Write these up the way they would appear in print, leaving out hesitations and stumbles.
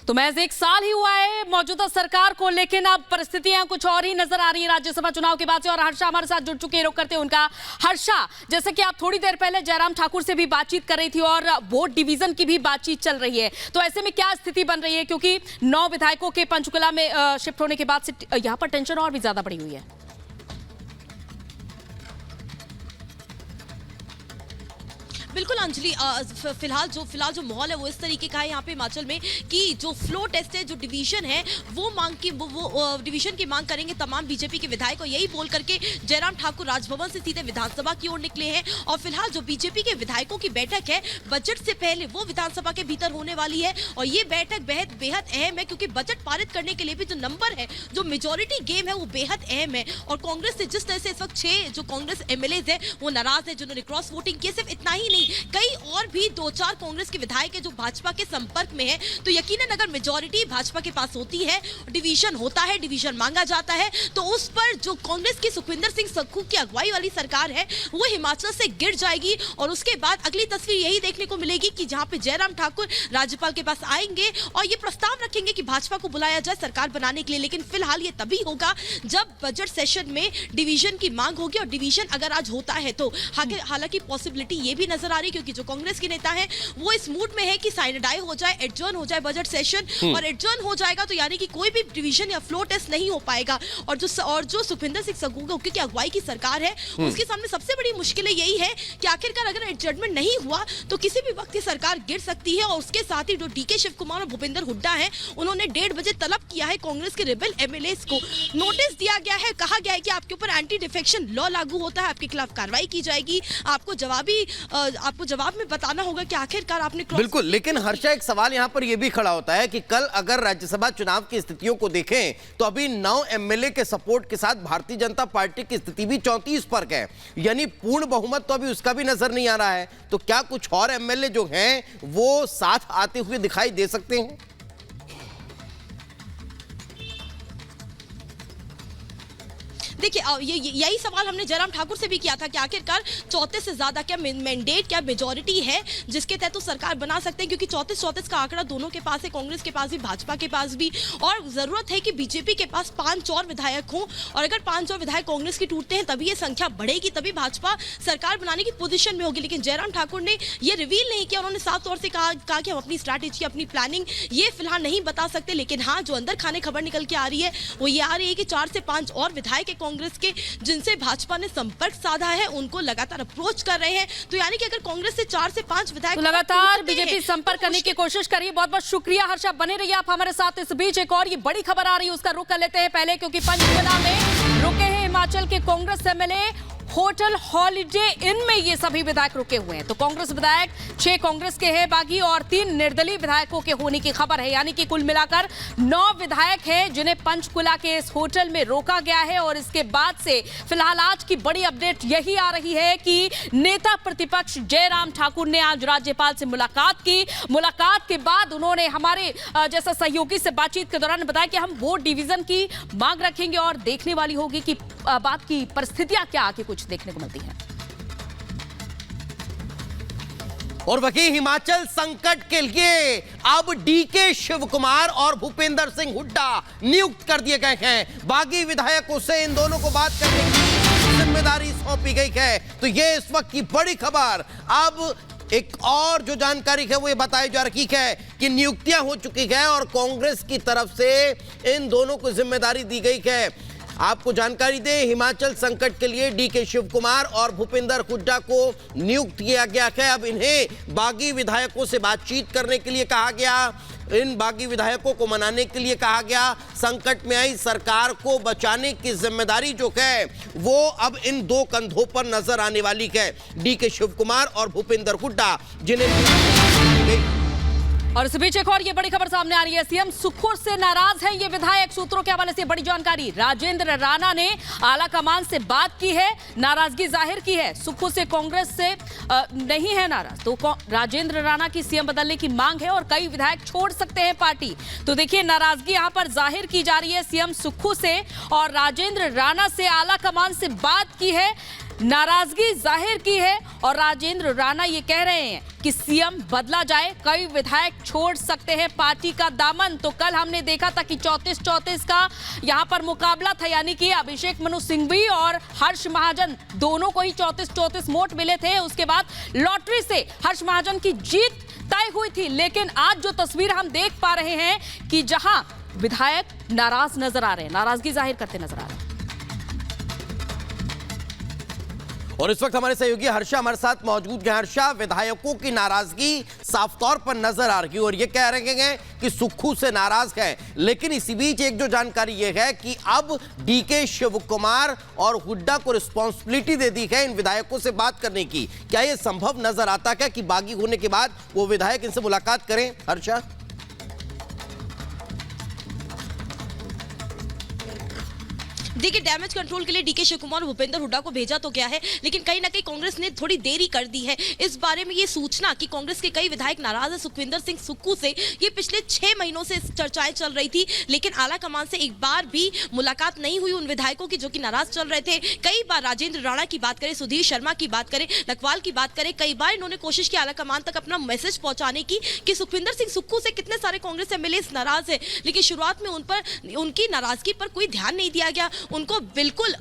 तो महज एक साल ही हुआ है मौजूदा सरकार को, लेकिन अब परिस्थितियां कुछ और ही नजर आ रही है राज्यसभा चुनाव के बाद से। और हर्षा हमारे साथ जुड़ चुके हैं, रुक करते हैं उनका। हर्षा, जैसे कि आप थोड़ी देर पहले जयराम ठाकुर से भी बातचीत कर रही थी और वोट डिवीजन की भी बातचीत चल रही है, तो ऐसे में क्या स्थिति बन रही है? क्योंकि 9 विधायकों के पंचकुला में शिफ्ट होने के बाद से यहां पर टेंशन और भी ज्यादा बढ़ी हुई है। बिल्कुल अंजलि, फिलहाल जो माहौल है वो इस तरीके का है यहाँ पे हिमाचल में कि जो फ्लो टेस्ट है, जो डिवीजन है, वो डिवीजन की मांग करेंगे तमाम बीजेपी के विधायक। और यही बोल करके जयराम ठाकुर राजभवन से सीधे विधानसभा की ओर निकले हैं। और फिलहाल जो बीजेपी के विधायकों की बैठक है बजट से पहले, वो विधानसभा के भीतर होने वाली है। और ये बैठक बेहद अहम है, क्योंकि बजट पारित करने के लिए भी जो नंबर है, जो मेजोरिटी गेम है, वो बेहद अहम है। और कांग्रेस से जिस तरह से इस वक्त 6 जो कांग्रेस एमएलए है वो नाराज है, जिन्होंने क्रॉस वोटिंग की। सिर्फ इतना ही नहीं, कई और भी 2-4 कांग्रेस के विधायक हैं जो भाजपा के संपर्क में हैं। तो यकीनन अगर मेजॉरिटी भाजपा के पास होती है, डिवीजन होता है, डिवीजन मांगा जाता है, तो उस पर जो कांग्रेस की सुखविंदर सिंह सुक्खू की अगुवाई वाली सरकार है वो हिमाचल से गिर जाएगी। और उसके बाद अगली तस्वीर यही देखने को मिलेगी कि जहां पे जयराम ठाकुर राज्यपाल के पास आएंगे और ये प्रस्ताव रखेंगे कि भाजपा को बुलाया जाए सरकार बनाने के लिए। लेकिन फिलहाल ये तभी होगा जब बजट सेशन में डिवीजन की मांग होगी। और डिवीजन अगर आज होता है तो हालांकि पॉसिबिलिटी ये भी नजर आ रही है, क्योंकि जो कांग्रेस के नेता हैं वो इस मूड में है कि साइनडाई हो जाए, एडजर्न हो जाए बजट सेशन। और एडजर्न हो जाएगा तो यानी कि कोई भी डिवीजन या फ्लो टेस्ट नहीं हो पाएगा। और जो सुखविंदर सिंह सुक्खू की अगुवाई की सरकार है उसके सामने सबसे बड़ी मुश्किल यही है कि आखिरकार अगर एडजर्नमेंट नहीं हुआ तो किसी भी वक्त ये सरकार गिर सकती है। और उसके साथ ही जो डीके शिव कुमार और भूपेंद्र हुड्डा हैं, उन्होंने 1:30 बजे तलब किया है कांग्रेस के रिबेल एमएलए को। नोटिस दिया गया है, कहा गया है कि आपके ऊपर एंटी डिफेक्शन लॉ लागू होता है, आपके खिलाफ कार्रवाई की जाएगी, आपको जवाब में बताना होगा कि आखिरकार आपने। बिल्कुल, लेकिन हर्षा एक सवाल यहां पर यह भी खड़ा होता है कि कल अगर राज्यसभा चुनाव की स्थितियों को देखें तो अभी 9 एमएलए के सपोर्ट के साथ भारतीय जनता पार्टी की स्थिति भी 34 पर है, यानी पूर्ण बहुमत तो अभी उसका भी नजर नहीं आ रहा है। तो क्या कुछ और एमएलए जो हैं वो साथ आते हुए दिखाई दे सकते हैं? देखिए, यही सवाल हमने जयराम ठाकुर से भी किया था कि आखिरकार 34 से ज्यादा क्या मैंडेट, क्या मेजोरिटी है जिसके तहत तो सरकार बना सकते हैं। क्योंकि 34 का आंकड़ा दोनों के पास है, कांग्रेस के पास भी, भाजपा के पास भी। और जरूरत है कि बीजेपी के पास 5 और विधायक हों। और अगर 5 और विधायक कांग्रेस की टूटते हैं तभी ये संख्या बढ़ेगी, तभी भाजपा सरकार बनाने की पोजीशन में होगी। लेकिन जयराम ठाकुर ने ये रिवील नहीं किया। उन्होंने साफ तौर से कहा कि हम अपनी स्ट्रैटेजी, अपनी प्लानिंग ये फिलहाल नहीं बता सकते। लेकिन हाँ, जो अंदर खाने खबर निकल के आ रही है वो ये आ रही है कि 4 से 5 और विधायक कांग्रेस के जिनसे भाजपा ने संपर्क साधा है, उनको लगातार अप्रोच कर रहे हैं। तो यानी कि अगर कांग्रेस से 4 से 5 विधायक तो लगातार बीजेपी संपर्क करने की कोशिश कर रही है। बहुत बहुत शुक्रिया हर्षा, बने रहिए आप हमारे साथ। इस बीच एक और ये बड़ी खबर आ रही है, उसका रुख कर लेते हैं पहले, क्योंकि पंचकुला में रुके हैं हिमाचल के कांग्रेस एमएलए। होटल हॉलिडे इन में ये सभी विधायक रुके हुए हैं। तो कांग्रेस विधायक 6 कांग्रेस के हैं बागी और 3 निर्दलीय विधायकों के होने की खबर है। यानी कि कुल मिलाकर 9 विधायक हैं जिन्हें पंचकुला के इस होटल में रोका गया है। और इसके बाद से फिलहाल आज की बड़ी अपडेट यही आ रही है कि नेता प्रतिपक्ष जयराम ठाकुर ने आज राज्यपाल से मुलाकात की। मुलाकात के बाद उन्होंने हमारे जैसा सहयोगी से बातचीत के दौरान बताया कि हम वोट डिवीजन की मांग रखेंगे और देखने वाली होगी कि बात की परिस्थितियां क्या आगे कुछ देखने को मिलती हैं। और वही हिमाचल संकट के लिए अब डीके शिव कुमार और भूपेंद्र सिंह हुड्डा नियुक्त कर दिए गए हैं। बागी विधायकों से इन दोनों को बात करने की जिम्मेदारी सौंपी गई है। तो ये इस वक्त की बड़ी खबर। अब एक और जो जानकारी है वो ये बताई जा रही है कि नियुक्तियां हो चुकी है और कांग्रेस की तरफ से इन दोनों को जिम्मेदारी दी गई है। आपको जानकारी दे, हिमाचल संकट के लिए डीके शिव कुमार और भूपेंद्र हुड्डा को नियुक्त किया गया है। अब इन्हें बागी विधायकों से बातचीत करने के लिए कहा गया, इन बागी विधायकों को मनाने के लिए कहा गया। संकट में आई सरकार को बचाने की जिम्मेदारी जो है वो अब इन 2 कंधों पर नजर आने वाली है, डीके शिव कुमार और भूपेंद्र हुड्डा, जिन्हें। और इस बीच एक और ये बड़ी खबर सामने आ रही है, सीएम सुक्खू से नाराज है ये विधायक। सूत्रों के हवाले से बड़ी जानकारी, राजेंद्र राणा ने आला कमान से बात की है, नाराजगी जाहिर की है। सुक्खू से कांग्रेस से नहीं है नाराज, तो राजेंद्र राणा की सीएम बदलने की मांग है और कई विधायक छोड़ सकते हैं पार्टी। तो देखिए, नाराजगी यहां पर जाहिर की जा रही है सीएम सुक्खू से, और राजेंद्र राणा से आला कमान से बात की है। नाराजगी जाहिर की है और राजेंद्र राणा ये कह रहे हैं कि सीएम बदला जाए, कई विधायक छोड़ सकते हैं पार्टी का दामन। तो कल हमने देखा था कि 34-34 का यहां पर मुकाबला था, यानी कि अभिषेक मनु सिंघवी और हर्ष महाजन दोनों को ही 34-34 वोट मिले थे। उसके बाद लॉटरी से हर्ष महाजन की जीत तय हुई थी। लेकिन आज जो तस्वीर हम देख पा रहे हैं कि जहां विधायक नाराज नजर आ रहे हैं, नाराजगी जाहिर करते नजर आ रहे हैं। और इस वक्त हमारे सहयोगी हर्षा हमारे साथ मौजूद हैं। हर्षा, विधायकों की नाराजगी साफ तौर पर नजर आ रही है और ये कह रहे हैं कि सुक्खू से नाराज हैं, लेकिन इसी बीच एक जो जानकारी ये है कि अब डीके शिव कुमार और हुड्डा को रिस्पॉन्सिबिलिटी दे दी है इन विधायकों से बात करने की। क्या यह संभव नजर आता है कि बागी होने के बाद वो विधायक इनसे मुलाकात करें? हर्षा, देखिए, डैमेज कंट्रोल के लिए डीके शिव कुमार और भूपेंद्र हुड्डा को भेजा तो गया है, लेकिन कहीं ना कहीं कांग्रेस ने थोड़ी देरी कर दी है। इस बारे में ये सूचना कि कांग्रेस के कई विधायक नाराज है सुखविंदर सिंह सुक्खू से, ये पिछले 6 महीनों से चर्चाएं चल रही थी, लेकिन आला कमान से एक बार भी मुलाकात नहीं हुई उन विधायकों की जो कि नाराज चल रहे थे। कई बार राजेंद्र राणा की बात करें, सुधीर शर्मा की बात करें, लखवाल की बात करें, कई बार इन्होंने कोशिश की आला कमान तक अपना मैसेज पहुंचाने की कि सुखविंदर सिंह सुक्खू से कितने सारे कांग्रेस एमएलए नाराज है, लेकिन शुरुआत में उनकी नाराजगी पर कोई ध्यान नहीं दिया गया। उनको बिल्कुल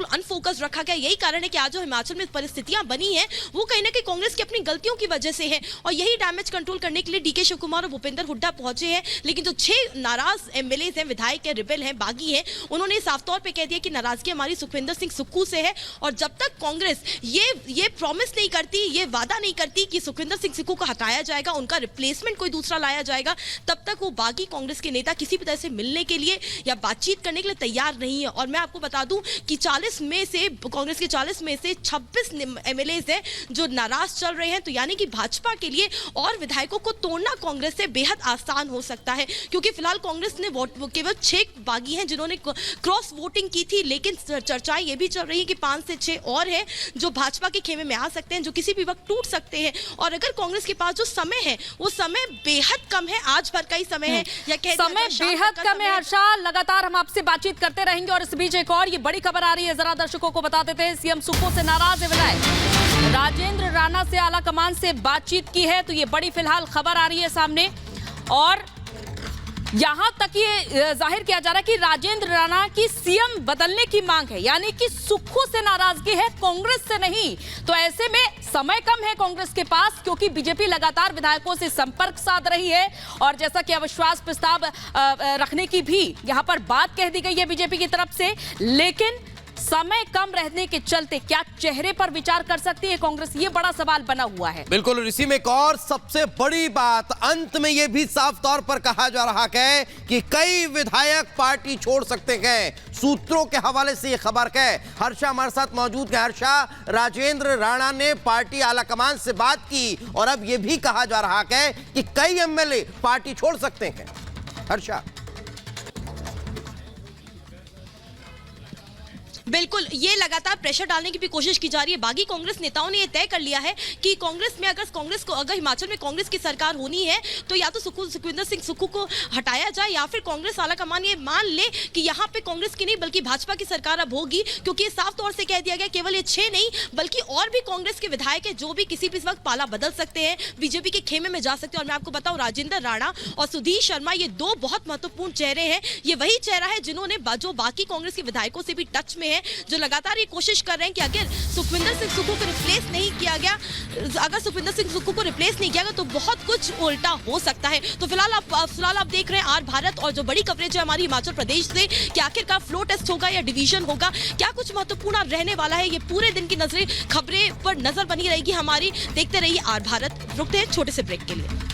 अनफोकस रखा गया। यही कारण है कि आज जो हिमाचल में परिस्थितियां बनी हैं वो कहीं ना कहीं कांग्रेस की अपनी गलतियों की वजह से है, और यही डैमेज कंट्रोल करने के लिए डीके शिव कुमार और भूपेंद्र हुड्डा पहुंचे हैं। लेकिन जो 6 नाराज एमएलए हैं, विधायक हैं, रिबेल हैं, बागी हैं, उन्होंने साफ तौर पे कह दिया कि नाराजगी हमारी सुखविंदर सिंह सुक्खू से है, और जब तक कांग्रेस ये प्रॉमिस नहीं करती, ये वादा नहीं करती कि सुखविंदर सिंह सुक्खू को हटाया जाएगा, उनका रिप्लेसमेंट कोई दूसरा लाया जाएगा, तब तक वो बागी कांग्रेस के नेता किसी भी तरह से मिलने के लिए या बातचीत करने के लिए तैयार नहीं है। और मैं आपको बता दूं कि कांग्रेस के 40 में से 26 एमएलए हैं जो नाराज चल रहे हैं। तो यानी कि भाजपा के लिए और विधायकों को तोड़ना कांग्रेस से बेहद आसान हो सकता है, क्योंकि फिलहाल कांग्रेस ने केवल 6 बागी हैं जिन्होंने क्रॉस वोटिंग की थी, लेकिन चर्चाएं ये भी चल रही है कि 5 से 6 और हैं जो भाजपा के खेमे में आ सकते हैं, जो किसी भी वक्त टूट सकते हैं। और अगर कांग्रेस के पास जो समय है वो समय बेहद कम है, आज भर का ही समय है, या समय बेहद कम है। हर्षा, लगातार हम आपसे बातचीत करते रहेंगे और इस बीच एक और ये बड़ी खबर आ रही है, जरा दर्शकों को बता देते हैं। सीएम सुक्खू से नाराज है विधायक, राजेंद्र राणा से आला कमान से बातचीत की है, तो ये बड़ी फिलहाल खबर आ रही है सामने, और यहां तक ये जाहिर किया जा रहा है कि राजेंद्र राणा की सीएम बदलने की मांग है, यानी कि सुक्खू से नाराजगी है, कांग्रेस से नहीं। तो ऐसे में समय कम है कांग्रेस के पास, क्योंकि बीजेपी लगातार विधायकों से संपर्क साध रही है, और जैसा कि अविश्वास प्रस्ताव रखने की भी यहां पर बात कह दी गई है बीजेपी की तरफ से। लेकिन समय कम रहने के चलते क्या चेहरे पर विचार कर सकती है कांग्रेस, ये बड़ा सवाल बना हुआ है। बिल्कुल, और इसी में एक और सबसे बड़ी बात, अंत में यह भी साफ तौर पर कहा जा रहा है कि कई विधायक पार्टी छोड़ सकते हैं। सूत्रों के हवाले से यह खबर है। हर्षा हमारे साथ मौजूद है। हर्षा, राजेंद्र राणा ने पार्टी आलाकमान से बात की और अब यह भी कहा जा रहा है कि कई एमएलए पार्टी छोड़ सकते हैं। हर्षा, बिल्कुल, ये लगातार प्रेशर डालने की भी कोशिश की जा रही है। बागी कांग्रेस नेताओं ने ये तय कर लिया है कि अगर हिमाचल में कांग्रेस की सरकार होनी है तो या तो सुखविंदर सिंह सुक्खू को हटाया जाए, या फिर कांग्रेस आलाकमान ये मान ले कि यहाँ पे कांग्रेस की नहीं बल्कि भाजपा की सरकार अब होगी, क्योंकि ये साफ तौर से कह दिया गया केवल ये 6 नहीं बल्कि और भी कांग्रेस के विधायक है जो भी किसी भी वक्त पाला बदल सकते हैं, बीजेपी के खेमे में जा सकते हैं। और मैं आपको बताऊं, राजेंद्र राणा और सुधीर शर्मा ये 2 बहुत महत्वपूर्ण चेहरे हैं। ये वही चेहरा है जिन्होंने जो बाकी कांग्रेस के विधायकों से भी टच में है, जो लगातार ये कोशिश कर रहे हैं कि अगर सुखविंदर सिंह सुक्खू को रिप्लेस नहीं किया गया, तो बहुत कुछ उल्टा हो सकता है। तो फिलहाल आप देख रहे हैं आर भारत, और जो बड़ी कवरेज है हमारी हिमाचल प्रदेश से कि आखिरकार फ्लो टेस्ट होगा या डिवीजन होगा, क्या कुछ महत्वपूर्ण रहने वाला है, ये पूरे दिन की खबरें पर नजर बनी रहेगी हमारी। देखते रहिए आर भारत। रुकते हैं छोटे से ब्रेक के लिए।